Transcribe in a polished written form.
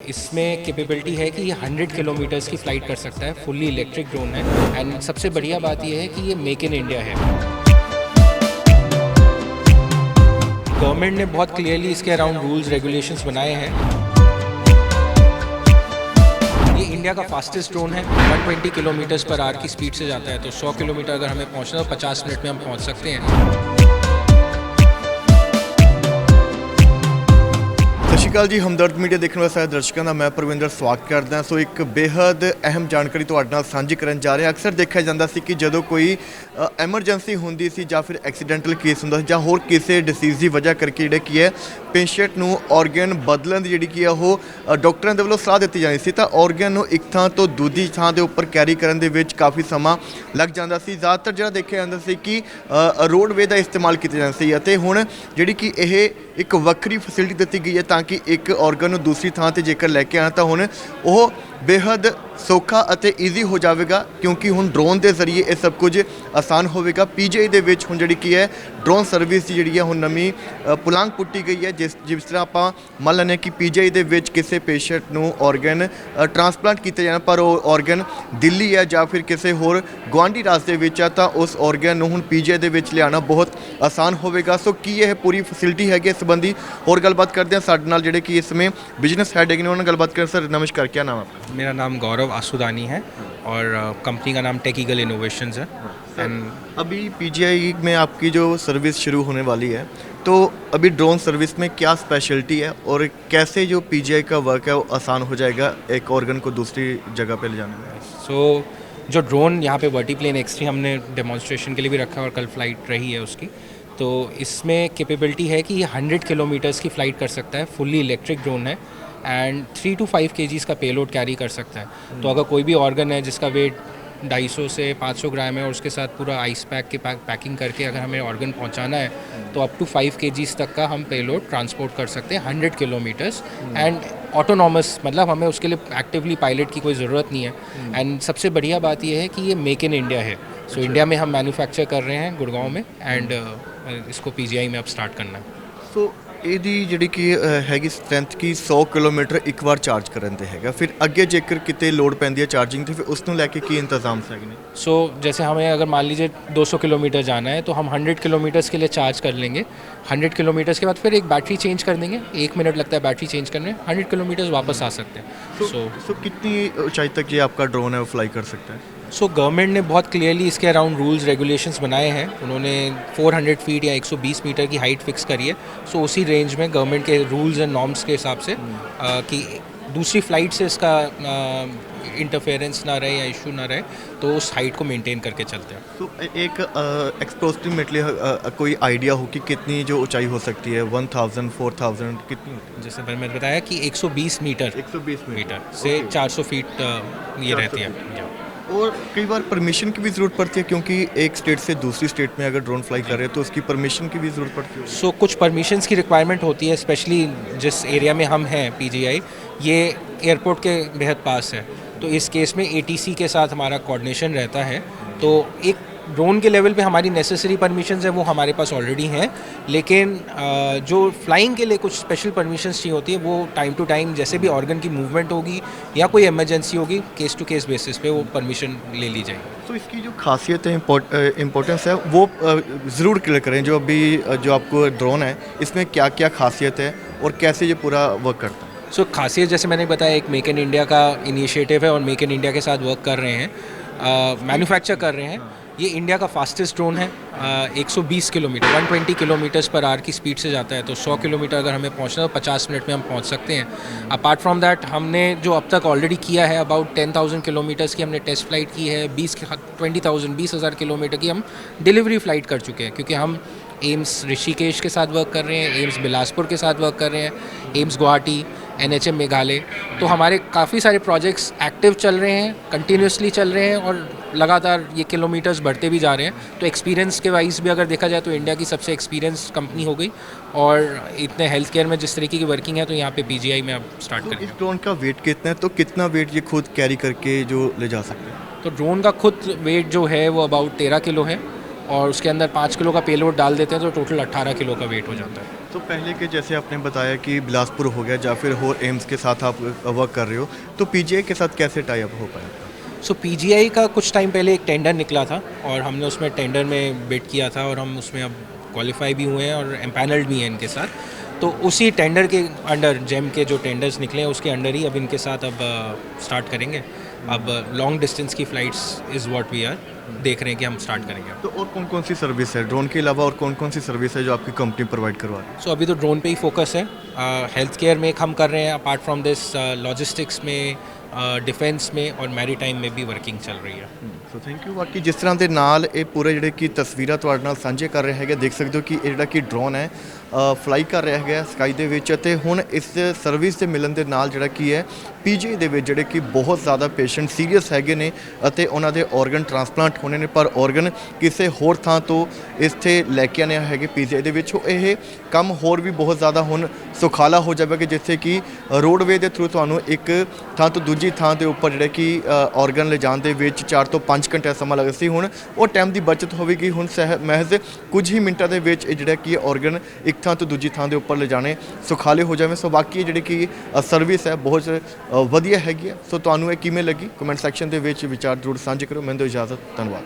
इसमें कैपेबिलिटी है कि ये 100 किलोमीटर्स की फ़्लाइट कर सकता है, फुल्ली इलेक्ट्रिक ड्रोन है। एंड सबसे बढ़िया बात ये है कि ये मेक इन इंडिया है। गवर्नमेंट ने बहुत क्लियरली इसके अराउंड रूल्स रेगुलेशंस बनाए हैं। ये इंडिया का फास्टेस्ट ड्रोन है, 120 किलोमीटर्स पर आवर की स्पीड से जाता है। तो 100 किलोमीटर अगर हमें पहुंचना है तो 50 मिनट में हम पहुंच सकते हैं। ਸਤਿ ਸ਼੍ਰੀ ਅਕਾਲ ਜੀ। ਹਮਦਰਦ ਮੀਡੀਆ ਦੇਖਣ ਵਾਲੇ ਸਾਰੇ ਦਰਸ਼ਕਾਂ ਦਾ ਮੈਂ ਪ੍ਰਵਿੰਦਰ ਸਵਾਗਤ ਕਰਦਾ। ਸੋ ਇੱਕ ਬੇहद ਅਹਿਮ ਜਾਣਕਾਰੀ ਤੁਹਾਡੇ ਨਾਲ ਸਾਂਝੀ ਕਰਨ ਜਾ ਰਹੇ ਹਾਂ। ਅਕਸਰ ਦੇਖਿਆ ਜਾਂਦਾ ਸੀ ਕਿ ਜਦੋਂ ਕੋਈ ਐਮਰਜੈਂਸੀ ਹੁੰਦੀ ਸੀ ਜਾਂ ਫਿਰ ਐਕਸੀਡੈਂਟਲ ਕੇਸ ਹੁੰਦਾ ਸੀ ਜਾਂ ਹੋਰ ਕਿਸੇ ਡਿਸੀਜ਼ ਦੀ ਵਜ੍ਹਾ ਕਰਕੇ ਜਿਹੜਾ ਕੀ ਹੈ ਪੇਸ਼ੈਂਟ ਨੂੰ ਔਰਗਨ ਬਦਲਣ ਦੀ ਜਿਹੜੀ ਕੀ ਹੈ ਉਹ ਡਾਕਟਰਾਂ ਦੇ ਵੱਲੋਂ ਸਲਾਹ ਦਿੱਤੀ ਜਾਂਦੀ ਸੀ ਤਾਂ ਔਰਗਨ ਨੂੰ ਇੱਕ ਥਾਂ ਤੋਂ ਦੂਜੀ ਥਾਂ ਦੇ ਉੱਪਰ ਕੈਰੀ ਕਰਨ ਦੇ ਵਿੱਚ ਕਾਫੀ ਸਮਾਂ ਲੱਗ ਜਾਂਦਾ ਸੀ। ਜ਼ਿਆਦਾਤਰ ਜਿਹੜਾ ਦੇਖਿਆ ਜਾਂਦਾ ਸੀ ਕਿ ਰੋਡਵੇ ਦਾ ਇਸਤੇਮਾਲ ਕੀਤਾ ਜਾਂਦਾ ਸੀ ਅਤੇ ਹੁਣ ਜਿਹੜੀ ਕਿ ਇਹ ਇੱਕ ਵੱਖਰੀ ਫੈਸਿਲਿਟੀ ਦਿੱਤੀ ਗਈ ਹੈ ਤਾਂ ਕਿ ਇੱਕ ਔਰਗਨ ਨੂੰ ਦੂਸਰੀ ਥਾਂ 'ਤੇ ਜੇਕਰ ਲੈ ਕੇ ਆਉਣਾ ਤਾਂ ਹੁਣ ਉਹ ਬੇहद ਸੌਖਾ ਅਤੇ ਈਜ਼ੀ ਹੋ ਜਾਵੇਗਾ ਕਿਉਂਕਿ ਹੁਣ ਡਰੋਨ ਦੇ ਜ਼ਰੀਏ ਇਹ ਸਭ ਕੁਝ ਆਸਾਨ ਹੋਵੇਗਾ। ਪੀਜੀਆਈ ਦੇ ਵਿੱਚ ਹੁਣ ਜਿਹੜੀ ਕੀ ਹੈ ਡਰੋਨ ਸਰਵਿਸ ਦੀ ਜਿਹੜੀ ਹੈ ਹੁਣ ਨਵੀਂ ਪੁਲਾਂਘ ਪੁੱਟੀ ਗਈ ਹੈ। ਜਿਸ ਤਰ੍ਹਾਂ ਆਪਾਂ ਮੰਨ ਲੈਂਦੇ ਕਿ ਪੀਜੀਆਈ ਦੇ ਵਿੱਚ ਕਿਸੇ ਪੇਸ਼ੈਂਟ ਨੂੰ ਔਰਗਨ ਟਰਾਂਸਪਲਾਂਟ ਕੀਤਾ ਜਾਣਾ ਪਰ ਉਹ ਔਰਗਨ ਦਿੱਲੀ ਹੈ ਜਾਂ ਫਿਰ ਕਿਸੇ ਹੋਰ ਗੁਆਂਢੀ ਰਾਜ ਦੇ ਵਿੱਚ ਹੈ ਤਾਂ ਉਸ ਔਰਗਨ ਨੂੰ ਹੁਣ ਪੀਜੀਆਈ ਦੇ ਵਿੱਚ ਲਿਆਉਣਾ ਬਹੁਤ ਆਸਾਨ ਹੋਵੇਗਾ। ਸੋ ਕੀ ਇਹ ਪੂਰੀ ਫੈਸਿਲਿਟੀ ਹੈਗੀ ਇਸ ਸੰਬੰਧੀ ਹੋਰ ਗੱਲਬਾਤ ਕਰਦੇ ਹਾਂ ਸਾਡੇ ਨਾਲ ਜਿਹੜੇ ਕਿ ਇਸ ਸਮੇਂ ਬਿਜ਼ਨਸ ਹੈਡ ਹੈਗੇ ਨੇ ਉਹਨਾਂ ਨਾਲ ਗੱਲਬਾत करें। सर नमस्कार, क्या नाम है आपका? मेरा नाम गौरव आसुदानी है और कंपनी का नाम टेक ईगल इनोवेशंस है। एंड अभी पीजीआई में आपकी जो सर्विस शुरू होने वाली है तो अभी ड्रोन सर्विस में क्या स्पेशलिटी है और कैसे जो पीजीआई का वर्क है वो आसान हो जाएगा एक ऑर्गन को दूसरी जगह पे ले जाने में? सो जो ड्रोन यहाँ पे वर्टीप्लेन X3 हमने डेमोन्स्ट्रेशन के लिए भी रखा है और कल फ्लाइट रही है उसकी। तो इसमें कैपेबिलिटी है कि ये 100 किलोमीटर्स की फ़्लाइट कर सकता है, फुल्ली इलेक्ट्रिक ड्रोन है एंड 3 to 5 kgs का पेलोड कैरी कर सकता है। तो अगर कोई भी ऑर्गन है जिसका वेट 250 से 500 ग्राम है और उसके साथ पूरा आइस पैक के पैकिंग करके अगर हमें ऑर्गन पहुंचाना है तो अप टू 5 kgs तक का हम पेलोड ट्रांसपोर्ट कर सकते हैं 100 किलोमीटर्स एंड ऑटोनॉमस, मतलब हमें उसके लिए एक्टिवली पायलट की कोई ज़रूरत नहीं है। एंड सबसे बढ़िया बात यह है कि ये मेक इन इंडिया है। सो इंडिया में हम मैन्युफैक्चर कर रहे हैं गुड़गांव में एंड इसको पीजीआई में अब स्टार्ट करना है। ਸੋ ਇਹਦੀ ਜਿਹੜੀ ਕਿ ਹੈਗੀ ਸਟਰੈਂਥ ਕਿ 100 ਕਿਲੋਮੀਟਰ ਇੱਕ ਵਾਰ ਚਾਰਜ ਕਰਨ ਤੇ ਹੈਗਾ, ਫਿਰ ਅੱਗੇ ਜੇਕਰ ਕਿਤੇ ਲੋਡ ਪੈਂਦੀ ਹੈ ਚਾਰजिंग ਤੇ ਫਿਰ ਉਸ ਨੂੰ ਲੈ ਕੇ ਕੀ ਇੰਤਜ਼ਾਮ ਹੈਗੇ ਨੇ? सो जैसे हमें अगर मान लीजिए 200 किलोमीटर जाना है तो हम 100 किलोमीटर्स के लिए चार्ज कर लेंगे। 100 किलोमीटर्स के बाद फिर एक बैटरी चेंज कर देंगे, 1 मिनट लगता है बैटरी चेंज करने, 100 किलोमीटर्स वापस आ सकते हैं। सो कितनी ऊंचाई तक ये आपका ड्रोन है वो फ्लाई कर सकता है? सो गवर्नमेंट ने बहुत क्लियरली इसके अराउंड रूल्स रेगुलेशंस बनाए हैं। उन्होंने 400 फीट या 120 मीटर की हाइट फिक्स करी है। सो उसी रेंज में गवर्नमेंट के रूल्स एंड नॉर्म्स के हिसाब से कि दूसरी फ़्लाइट से इसका इंटरफेरेंस ना रहे या इशू ना रहे तो उस हाइट को मेंटेन करके चलते हैं। तो एक अप्रोक्सीमेटली कोई आइडिया हो कि कितनी जो ऊंचाई हो सकती है? 1000 4000 कितनी होती है? जैसे मैंने बताया कि 120 मीटर 120 मीटर से 400 फीट ये रहती है। और कई बार परमिशन की भी ज़रूरत पड़ती है क्योंकि एक स्टेट से दूसरी स्टेट में अगर ड्रोन फ्लाई कर रहे हैं तो उसकी परमिशन की भी ज़रूरत पड़ती है। सो कुछ परमिशंस की रिक्वायरमेंट होती है, स्पेशली जिस एरिया में हम हैं पीजीआई ये एयरपोर्ट के बेहद पास है। तो इस केस में एटीसी के साथ हमारा कोऑर्डिनेशन रहता है। तो एक ड्रोन के लेवल पे हमारी नेसेसरी परमिशंस है वो हमारे पास ऑलरेडी हैं, लेकिन जो फ्लाइंग के लिए कुछ स्पेशल परमिशंस चाहिए होती है वो टाइम टू टाइम जैसे भी ऑर्गन की मूवमेंट होगी या कोई इमरजेंसी होगी केस टू केस बेसिस पे वो परमिशन ले ली जाएगी। तो इसकी जो खासियत है इम्पोर्टेंस है वो ज़रूर क्लियर करें। जो अभी जो आपको ड्रोन है इसमें क्या क्या खासियत है और कैसे ये पूरा वर्क करता है? सो खासियत जैसे मैंने बताया एक मेक इन इंडिया का इनिशिएटिव है और मेक इन इंडिया के साथ वर्क कर रहे हैं, मैन्युफैक्चर कर रहे हैं। ये इंडिया का फास्टेस्ट ड्रोन है, 120 किलोमीटर 120 किलोमीटर्स पर आवर की स्पीड से जाता है। तो 100 किलोमीटर अगर हमें पहुंचना है तो 50 मिनट में हम पहुंच सकते हैं। अपार्ट फ्रॉम दैट हमने जो अब तक ऑलरेडी किया है अबाउट 10,000 किलोमीटर्स की हमने टेस्ट फ्लाइट की है। 20,000 किलोमीटर की हम डिलीवरी फ़्लाइट कर चुके हैं क्योंकि हम एम्स ऋषिकेश के साथ वर्क कर रहे हैं, एम्स बिलासपुर के साथ वर्क कर रहे हैं, एम्स गुवाहाटी, NHM मेघालय। तो हमारे काफ़ी सारे प्रोजेक्ट्स एक्टिव चल रहे हैं, कंटिन्यूसली चल रहे हैं और लगातार ये किलोमीटर्स बढ़ते भी जा रहे हैं। तो एक्सपीरियंस के वाइज भी अगर देखा जाए तो इंडिया की सबसे एक्सपीरियंस कंपनी हो गई और इतने हेल्थ केयर में जिस तरीके की वर्किंग है तो यहाँ पे पीजीआई में अब स्टार्ट तो करेंगे। इस ड्रोन का वेट कितना है? तो कितना वेट ये खुद कैरी करके जो ले जा सकते हैं? तो ड्रोन का खुद वेट जो है वो अबाउट 13 किलो है और उसके अंदर 5 किलो का पेलोड डाल देते हैं तो टोटल 18 किलो का वेट हो जाता है। तो पहले के जैसे आपने बताया कि बिलासपुर हो गया या फिर और एम्स के साथ आप वर्क कर रहे हो, तो पीजीआई के साथ कैसे टाई अप हो पाया? सो पीजीआई का कुछ टाइम पहले एक टेंडर निकला था और हमने उसमें टेंडर में बिड किया था और हम उसमें अब क्वालिफाई भी हुए हैं और एम्पैनल्ड भी हैं इनके साथ। तो उसी टेंडर के अंडर जेम के जो टेंडर्स निकले हैं उसके अंडर ही अब इनके साथ अब स्टार्ट करेंगे। अब लॉन्ग डिस्टेंस की flights is what we are देख रहे हैं कि हम स्टार्ट करेंगे। तो और कौन कौन सी सर्विस है ड्रोन के अलावा, और कौन कौन सी सर्विस है जो आपकी कंपनी प्रोवाइड करवा रही है? सो अभी तो ड्रोन पे ही फोकस है। हेल्थ केयर में हम कर रहे हैं, अपार्ट फ्रॉम दिस लॉजिस्टिक्स में, डिफेंस में और मैरीटाइम में भी वर्किंग चल रही है। So thank you. ਬਾਕੀ ਜਿਸ ਤਰ੍ਹਾਂ ਦੇ ਨਾਲ ਇਹ ਪੂਰੇ ਜਿਹੜੇ ਕਿ ਤਸਵੀਰਾਂ ਤੁਹਾਡੇ ਨਾਲ ਸਾਂਝੇ ਕਰ ਰਹੇ ਹੈਗੇ, ਦੇਖ ਸਕਦੇ ਹੋ ਕਿ ਇਹ ਜਿਹੜਾ ਕਿ ਡਰੋਨ ਹੈ ਫਲਾਈ ਕਰ ਰਿਹਾ ਹੈਗਾ ਸਕਾਈ ਦੇ ਵਿੱਚ, ਅਤੇ ਹੁਣ ਇਸ ਸਰਵਿਸ ਦੇ ਮਿਲਣ ਦੇ ਨਾਲ ਜਿਹੜਾ ਕੀ ਹੈ ਪੀਜੀ ਦੇ ਵਿੱਚ ਜਿਹੜੇ ਕਿ ਬਹੁਤ ਜ਼ਿਆਦਾ ਪੇਸ਼ੈਂਟ ਸੀਰੀਅਸ ਹੈਗੇ ਨੇ ਅਤੇ ਉਹਨਾਂ ਦੇ ਆਰਗਨ ਟ੍ਰਾਂਸਪਲਾਂਟ ਹੋਣੇ ਨੇ, ਪਰ ਆਰਗਨ ਕਿਸੇ ਹੋਰ ਥਾਂ ਤੋਂ ਇੱਥੇ ਲੈ ਕੇ ਆਣੇ ਹੈਗੇ ਪੀਜੀ ਦੇ ਵਿੱਚ। ਇਹ ਕੰਮ ਹੋਰ ਵੀ ਬਹੁਤ ਜ਼ਿਆਦਾ ਹੁਣ ਸੁਖਾਲਾ ਹੋ ਜਾਵੇਗਾ, ਜਿੱਥੇ ਕਿ ਰੋਡਵੇ ਦੇ ਥਰੂ ਤੁਹਾਨੂੰ ਇੱਕ ਥਾਂ ਤੋਂ ਦੂਜੀ ਥਾਂ ਦੇ ਉੱਪਰ ਜਿਹੜੇ ਕਿ ਆਰਗਨ ਲਿਜਾਣ ਦੇ ਵਿੱਚ 4 ਤੋਂ 5 ਘੰਟੇ ਸਮਾਂ ਲੱਗਦਾ ਸੀ, ਹੁਣ ਉਹ ਟਾਈਮ ਦੀ ਬਚਤ ਹੋਵੇਗੀ। ਹੁਣ ਮਹਿਜ਼ ਕੁਝ ਹੀ ਮਿੰਟਾਂ ਦੇ ਵਿੱਚ ਇਹ ਜਿਹੜਾ ਕਿ ਆਰਗਨ ਇੱਕ ਥਾਂ ਤੋਂ ਦੂਜੀ ਥਾਂ ਦੇ ਉੱਪਰ ਲਿਜਾਣੇ ਸੁਖਾਲੇ ਹੋ ਜਾਵੇ। ਸੋ ਬਾਕੀ ਜਿਹੜੀ ਕਿ ਸਰਵਿਸ ਹੈ ਬਹੁਤ ਵਧੀਆ ਹੈਗੀ ਹੈ। ਸੋ ਤੁਹਾਨੂੰ ਇਹ ਕਿਵੇਂ ਲੱਗੀ, ਕਮੈਂਟ ਸੈਕਸ਼ਨ ਦੇ ਵਿੱਚ ਵਿਚਾਰ ਜ਼ਰੂਰ ਸਾਂਝੇ ਕਰੋ। ਮੈਨੂੰ ਦਿਓ ਇਜਾਜ਼ਤ, ਧੰਨਵਾਦ।